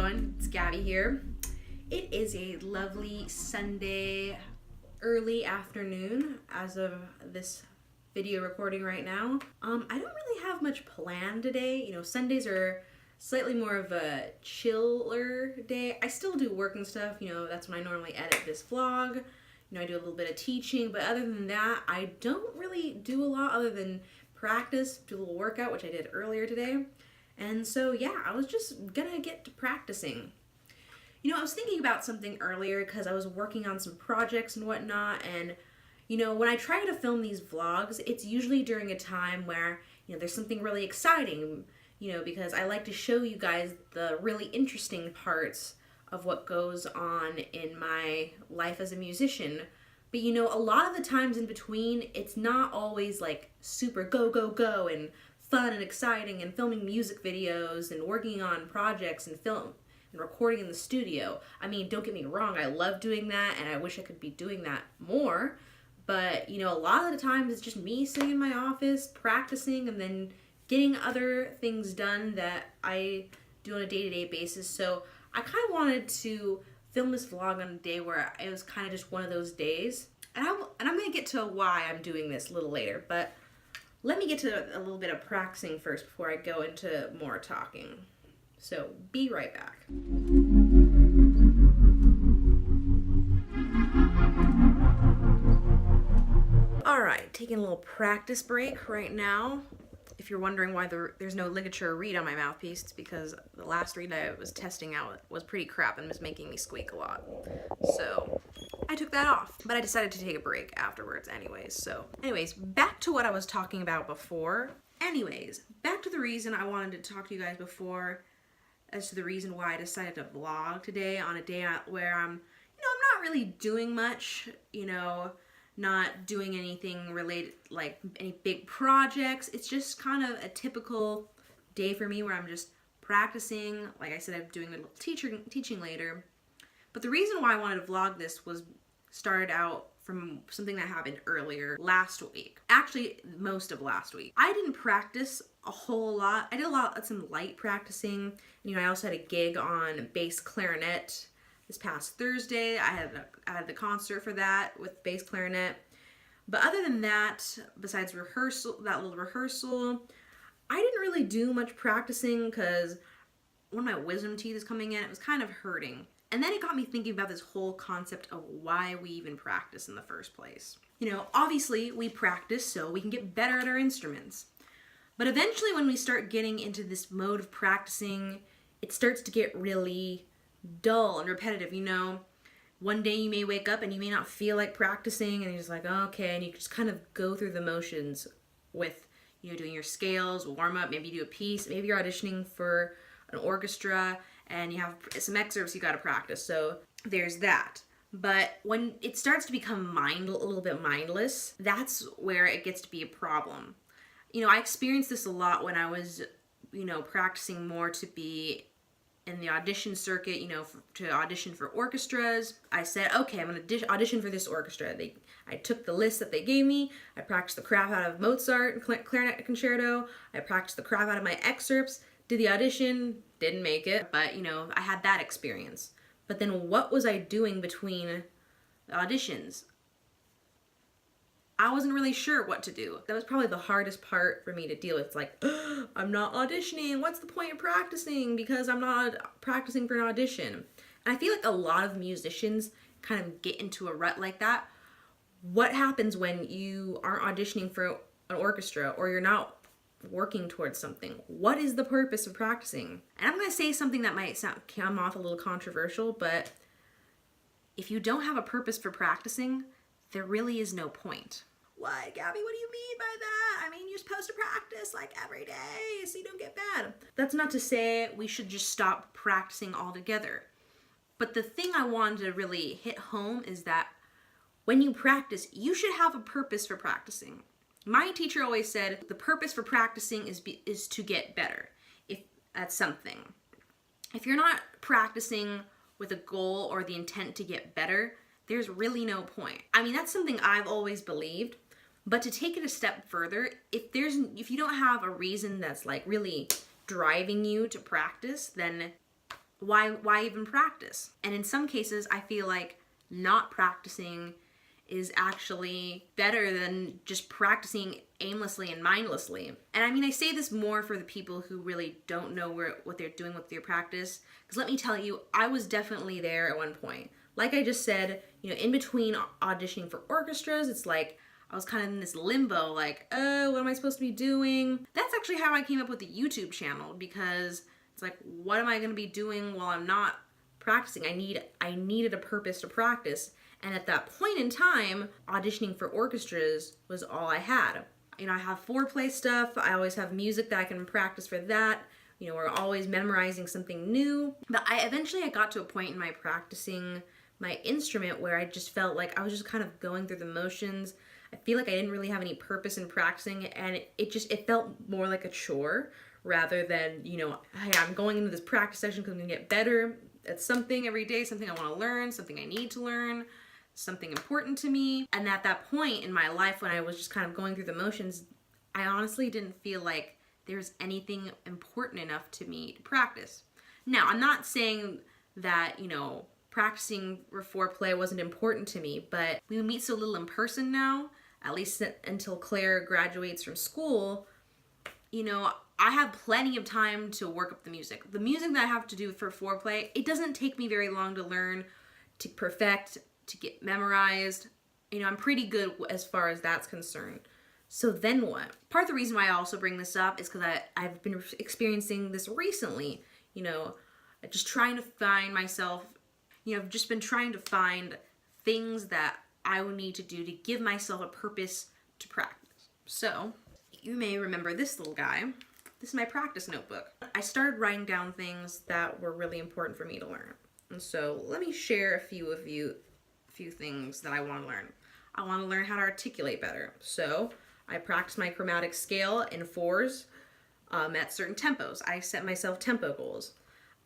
going? It's Gabby here. It is a lovely Sunday early afternoon as of this video recording right now. I don't really have much planned today. You know, Sundays are slightly more of a chiller day. I still do work and stuff, you know, that's when I normally edit this vlog. You know, I do a little bit of teaching, but other than that, I don't really do a lot other than practice, do a little workout, which I did earlier today. And so, yeah, I was just gonna get to practicing. You know, I was thinking about something earlier because I was working on some projects and whatnot, and, you know, when I try to film these vlogs, it's usually during a time where, you know, there's something really exciting, you know, because I like to show you guys the really interesting parts of what goes on in my life as a musician. But, you know, a lot of the times in between, it's not always like super go, go, go and fun and exciting and filming music videos and working on projects and film and recording in the studio. I mean, don't get me wrong, I love doing that and I wish I could be doing that more. But, you know, a lot of the times it's just me sitting in my office practicing and then getting other things done that I do on a day-to-day basis. So I kind of wanted to film this vlog on a day where it was kind of just one of those days. And I'm going to get to why I'm doing this a little later, but let me get to a little bit of practicing first before I go into more talking. So be right back. All right, taking a little practice break right now. If you're wondering why there's no ligature reed on my mouthpiece, it's because the last reed I was testing out was pretty crap and was making me squeak a lot. So I took that off, but I decided to take a break afterwards anyways. So anyways, back to what I was talking about before. Anyways, back to the reason I wanted to talk to you guys before, as to the reason why I decided to vlog today on a day where I'm not really doing much, you know, not doing anything related, like any big projects. It's just kind of a typical day for me where I'm just practicing. Like I said, I'm doing a little teaching later. But the reason why I wanted to vlog this was started out from something that happened earlier last week. Actually, most of last week. I didn't practice a whole lot. I did some light practicing. You know, I also had a gig on bass clarinet this past Thursday. I had the concert for that with bass clarinet. But other than that, besides that little rehearsal, I didn't really do much practicing because one of my wisdom teeth is coming in. It was kind of hurting. And then it got me thinking about this whole concept of why we even practice in the first place. You know, obviously we practice so we can get better at our instruments. But eventually when we start getting into this mode of practicing, it starts to get really dull and repetitive, you know. One day you may wake up and you may not feel like practicing and you're just like, oh, okay, and you just kind of go through the motions with, you know, doing your scales, warm up, maybe you do a piece, maybe you're auditioning for an orchestra and you have some excerpts you got to practice. So there's that. But when it starts to become a little bit mindless, that's where it gets to be a problem. You know, I experienced this a lot when I was, you know, practicing more to be in the audition circuit, you know, to audition for orchestras. I said, okay, I'm going to audition for this orchestra. I took the list that they gave me. I practiced the crap out of Mozart and clarinet concerto. I practiced the crap out of my excerpts. Did the audition, didn't make it, but, you know, I had that experience. But then what was I doing between the auditions? I wasn't really sure what to do. That was probably the hardest part for me to deal with. It's like, I'm not auditioning. What's the point of practicing? Because I'm not practicing for an audition. And I feel like a lot of musicians kind of get into a rut like that. What happens when you aren't auditioning for an orchestra or you're not working towards something? What is the purpose of practicing? And I'm going to say something that might come off a little controversial, but if you don't have a purpose for practicing, there really is no point. What, Gabby, what do you mean by that? I mean, you're supposed to practice like every day so you don't get bad. That's not to say we should just stop practicing altogether. But the thing I wanted to really hit home is that when you practice, you should have a purpose for practicing. My teacher always said the purpose for practicing is to get better at something. If you're not practicing with a goal or the intent to get better, there's really no point. I mean, that's something I've always believed, but to take it a step further, if you don't have a reason that's like really driving you to practice, then why even practice? And in some cases, I feel like not practicing is actually better than just practicing aimlessly and mindlessly. And I mean, I say this more for the people who really don't know what they're doing with their practice, because let me tell you, I was definitely there at one point. Like I just said, you know, in between auditioning for orchestras, it's like I was kind of in this limbo, like, oh, what am I supposed to be doing? That's actually how I came up with the YouTube channel, because it's like, what am I going to be doing while I'm not practicing? I needed a purpose to practice. And at that point in time, auditioning for orchestras was all I had. You know, I have foreplay stuff. I always have music that I can practice for that. You know, we're always memorizing something new. But I got to a point in my practicing my instrument where I just felt like I was just kind of going through the motions. I feel like I didn't really have any purpose in practicing, and it felt more like a chore rather than, you know, hey, I'm going into this practice session because I'm gonna get better at something every day, something I want to learn, something I need to learn, something important to me. And at that point in my life when I was just kind of going through the motions, I honestly didn't feel like there was anything important enough to me to practice. Now, I'm not saying that, you know, practicing foreplay wasn't important to me, but we meet so little in person now, at least until Claire graduates from school. You know, I have plenty of time to work up the music. The music that I have to do for foreplay, it doesn't take me very long to learn, to perfect, to get memorized. You know, I'm pretty good as far as that's concerned. So then what? Part of the reason why I also bring this up is because I've been experiencing this recently. You know, just trying to find myself, you know, I've just been trying to find things that I would need to do to give myself a purpose to practice. So, you may remember this little guy. This is my practice notebook. I started writing down things that were really important for me to learn. And so, let me share a few things that I want to learn. I want to learn how to articulate better. So, I practice my chromatic scale in 4s at certain tempos. I set myself tempo goals.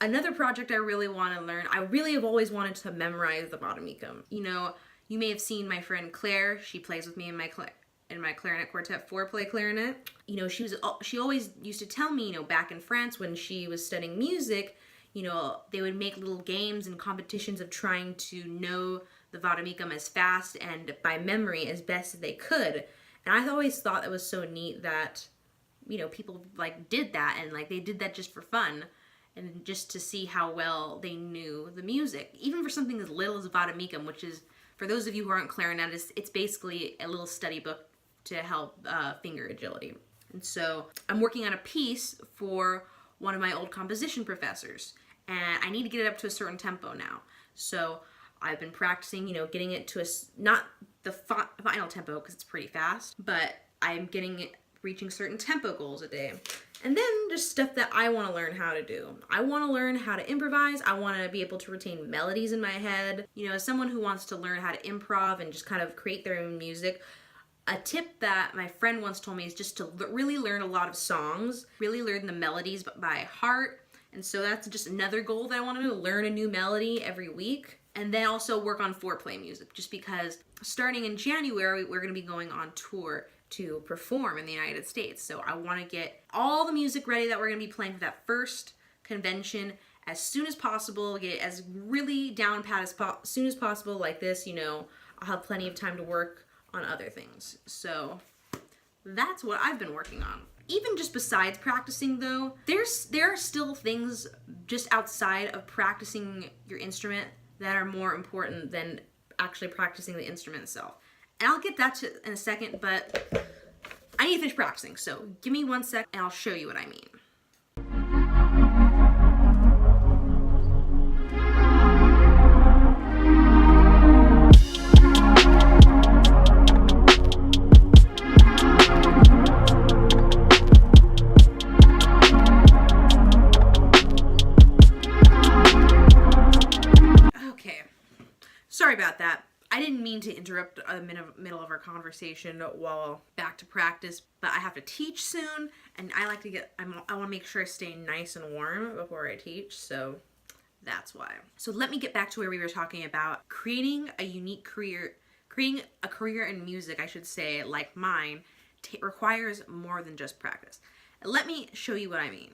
Another project I really want to learn, I really have always wanted to memorize the Vademecum. You know, you may have seen my friend Claire. She plays with me in my clarinet quartet, foreplay clarinet. You know, she always used to tell me, you know, back in France when she was studying music, you know, they would make little games and competitions of trying to know the Vademecum as fast and by memory as best as they could. And I've always thought it was so neat that, you know, people like did that, and like they did that just for fun. And just to see how well they knew the music. Even for something as little as Vademecum, which is, for those of you who aren't clarinetists, it's basically a little study book to help finger agility. And so I'm working on a piece for one of my old composition professors, and I need to get it up to a certain tempo now. So I've been practicing, you know, getting it to not the final tempo because it's pretty fast, but I'm reaching certain tempo goals a day. And then just stuff that I want to learn how to do. I want to learn how to improvise. I want to be able to retain melodies in my head. You know, as someone who wants to learn how to improv and just kind of create their own music, a tip that my friend once told me is just to really learn a lot of songs, really learn the melodies by heart. And so that's just another goal that I want to do, learn a new melody every week. And then also work on foreplay music, just because starting in January, we're going to be going on tour to perform in the United States. So I want to get all the music ready that we're going to be playing for that first convention as soon as possible, get it as really down pat as soon as possible. Like this, you know, I'll have plenty of time to work on other things. So that's what I've been working on. Even just besides practicing though, there are still things just outside of practicing your instrument that are more important than actually practicing the instrument itself. And I'll get that in a second, but I need to finish practicing. So give me 1 sec and I'll show you what I mean. Okay, sorry about that. I didn't mean to interrupt the middle of our conversation while back to practice, but I have to teach soon, and I like to I want to make sure I stay nice and warm before I teach, so that's why. So let me get back to where we were talking about creating a career in music, I should say, like mine, requires more than just practice. And let me show you what I mean.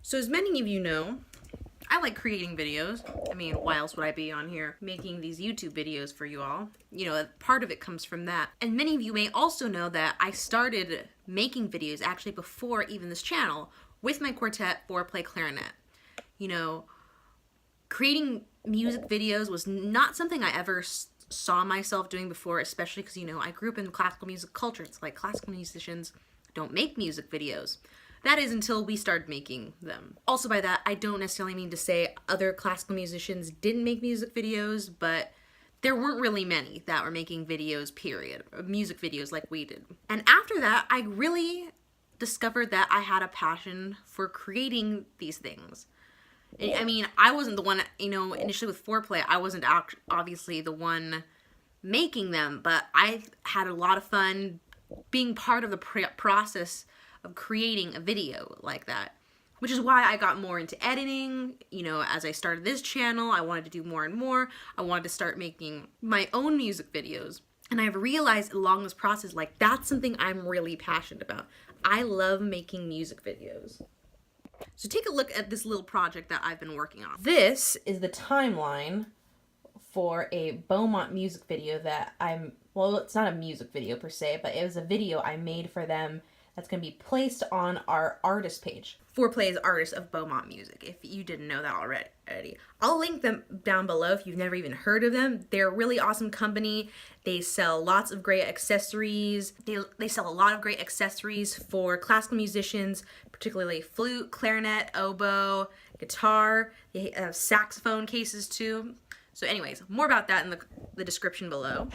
So as many of you know, I like creating videos. I mean, why else would I be on here making these YouTube videos for you all? You know, part of it comes from that. And many of you may also know that I started making videos actually before even this channel with my quartet foreplay clarinet. You know, creating music videos was not something I ever saw myself doing before, especially because, you know, I grew up in classical music culture. It's like classical musicians don't make music videos. That is until we started making them. Also by that, I don't necessarily mean to say other classical musicians didn't make music videos, but there weren't really many that were making videos, period. Music videos like we did. And after that, I really discovered that I had a passion for creating these things. I mean, I wasn't the one, you know, initially with foreplay, I wasn't obviously the one making them, but I had a lot of fun being part of the process of creating a video like that, which is why I got more into editing. You know, as I started this channel, I wanted to do more and more. I wanted to start making my own music videos. And I've realized along this process, like, that's something I'm really passionate about. I love making music videos. So take a look at this little project that I've been working on. This is the timeline for a Beaumont music video that well, it's not a music video per se, but it was a video I made for them that's going to be placed on our artist page. Foreplay is artists of Beaumont Music, if you didn't know that already. I'll link them down below if you've never even heard of them. They're a really awesome company. They sell lots of great accessories. They sell a lot of great accessories for classical musicians, particularly flute, clarinet, oboe, guitar. They have saxophone cases too. So anyways, more about that in the description below.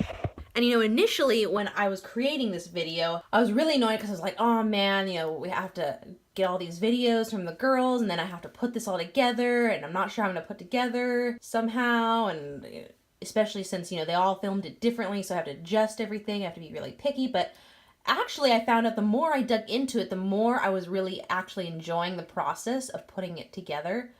And, you know, initially when I was creating this video, I was really annoyed because I was like, oh man, you know, we have to get all these videos from the girls and then I have to put this all together and I'm not sure how I'm going to put together somehow. And especially since, you know, they all filmed it differently, so I have to adjust everything. I have to be really picky. But actually I found out the more I dug into it, the more I was really actually enjoying the process of putting it together.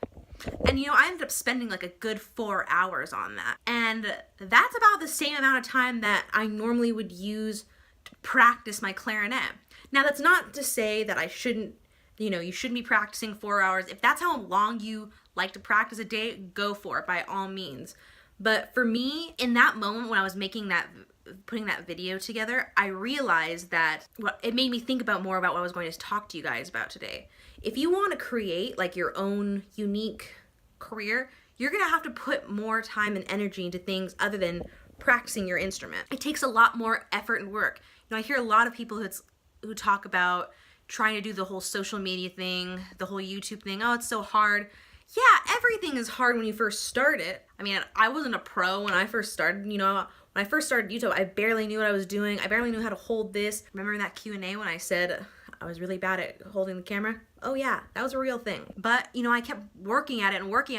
And, you know, I ended up spending like a good 4 hours on that. And that's about the same amount of time that I normally would use to practice my clarinet. Now, that's not to say that I shouldn't, you know, you shouldn't be practicing 4 hours. If that's how long you like to practice a day, go for it by all means. But for me, in that moment when I was putting that video together, I realized that it made me think more about what I was going to talk to you guys about today. If you want to create like your own unique career, you're going to have to put more time and energy into things other than practicing your instrument. It takes a lot more effort and work. You know, I hear a lot of people who talk about trying to do the whole social media thing, the whole YouTube thing. Oh, it's so hard. Yeah, everything is hard when you first start it. I mean, I wasn't a pro when I first started, you know. When I first started YouTube, I barely knew what I was doing. I barely knew how to hold this. Remember in that Q&A when I said I was really bad at holding the camera? Oh yeah, that was a real thing. But, you know, I kept working at it and working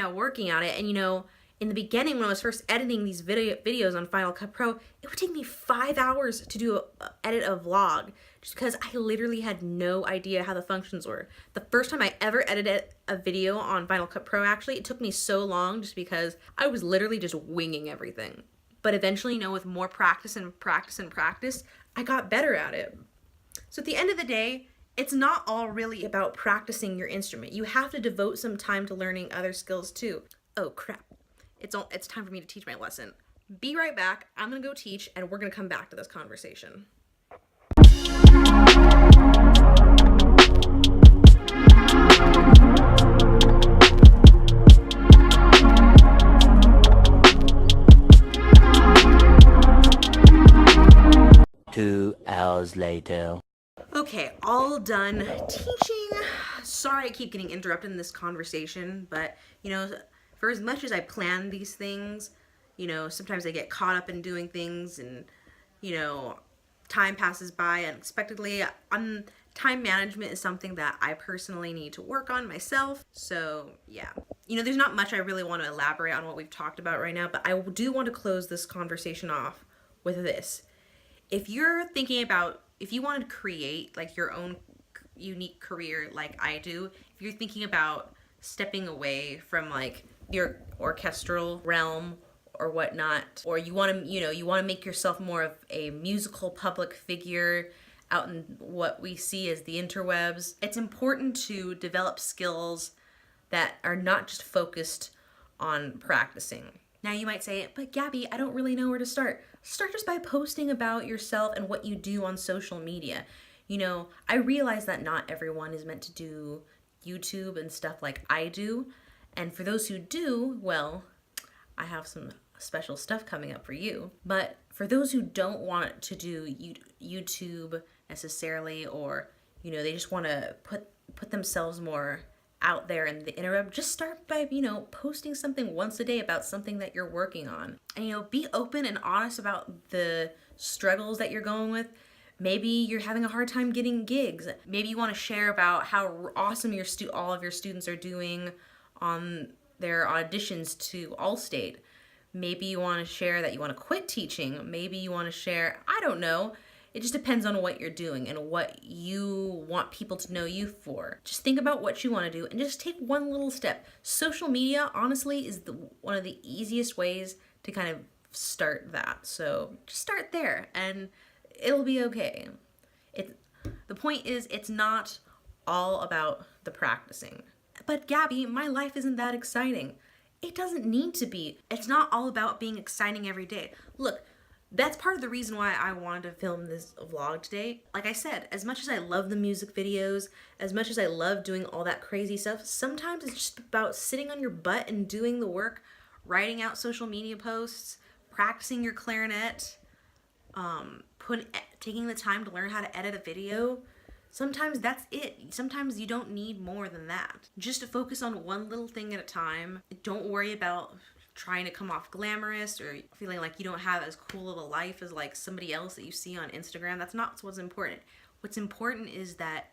at it. And, you know, in the beginning when I was first editing these videos on Final Cut Pro, it would take me 5 hours to do edit a vlog just because I literally had no idea how the functions were. The first time I ever edited a video on Final Cut Pro, actually, it took me so long just because I was literally just winging everything. But eventually, you know, with more practice and practice and practice, I got better at it. So at the end of the day, it's not all really about practicing your instrument. You have to devote some time to learning other skills too. Oh crap. It's time for me to teach my lesson. Be right back. I'm gonna go teach and we're gonna come back to this conversation. Two hours later. Okay, all done teaching. Sorry I keep getting interrupted in this conversation, but, you know, for as much as I plan these things, you know, sometimes I get caught up in doing things and, you know, time passes by unexpectedly. Time management is something that I personally need to work on myself. So, yeah. You know, there's not much I really want to elaborate on what we've talked about right now, but I do want to close this conversation off with this. If you're thinking about, if you want to create like your own unique career like I do, if you're thinking about stepping away from like your orchestral realm or whatnot, or you want to, you know, you want to make yourself more of a musical public figure out in what we see as the interwebs, it's important to develop skills that are not just focused on practicing. Now you might say, but Gabby, I don't really know where to start. Start just by posting about yourself and what you do on social media. You know, I realize that not everyone is meant to do YouTube and stuff like I do. And for those who do, well, I have some special stuff coming up for you. But for those who don't want to do YouTube necessarily, or, you know, they just want to put themselves more out there in the interweb, just start by, you know, posting something once a day about something that you're working on. And, you know, be open and honest about the struggles that you're going with. Maybe you're having a hard time getting gigs. Maybe you want to share about how awesome all of your students are doing on their auditions to Allstate. Maybe you want to share that you want to quit teaching. Maybe you want to share, I don't know. It just depends on what you're doing and what you want people to know you for. Just think about what you want to do and just take one little step. Social media, honestly, is one of the easiest ways to kind of start that. So just start there and it'll be okay. The point is, it's not all about the practicing. But Gabby, my life isn't that exciting. It doesn't need to be. It's not all about being exciting every day. Look, that's part of the reason why I wanted to film this vlog today. Like I said, as much as I love the music videos, as much as I love doing all that crazy stuff, sometimes it's just about sitting on your butt and doing the work, writing out social media posts, practicing your clarinet, taking the time to learn how to edit a video. Sometimes that's it. Sometimes you don't need more than that. Just to focus on one little thing at a time. Don't worry about trying to come off glamorous or feeling like you don't have as cool of a life as like somebody else that you see on Instagram. That's not what's important. What's important is that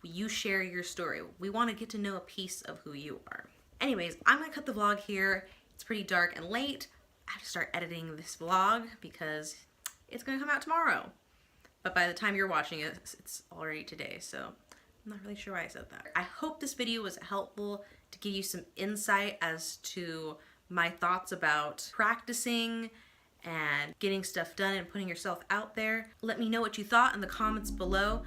you share your story. We want to get to know a piece of who you are. Anyways, I'm gonna cut the vlog here. It's pretty dark and late. I have to start editing this vlog because it's gonna come out tomorrow. But by the time you're watching it, it's already today, so I'm not really sure why I said that. I hope this video was helpful to give you some insight as to my thoughts about practicing and getting stuff done and putting yourself out there. Let me know what you thought in the comments below.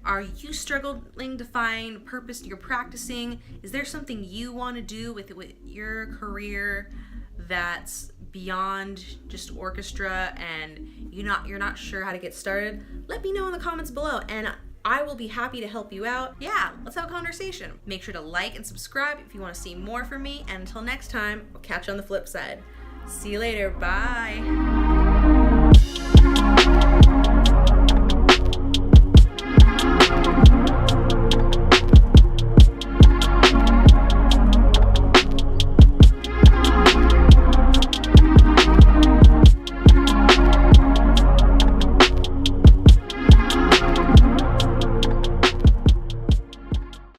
Are you struggling to find purpose in your practicing? Is there something you want to do with your career that's beyond just orchestra and you're not sure how to get started? Let me know in the comments below and I will be happy to help you out. Yeah, let's have a conversation. Make sure to like and subscribe if you want to see more from me. And until next time, we'll catch you on the flip side. See you later. Bye.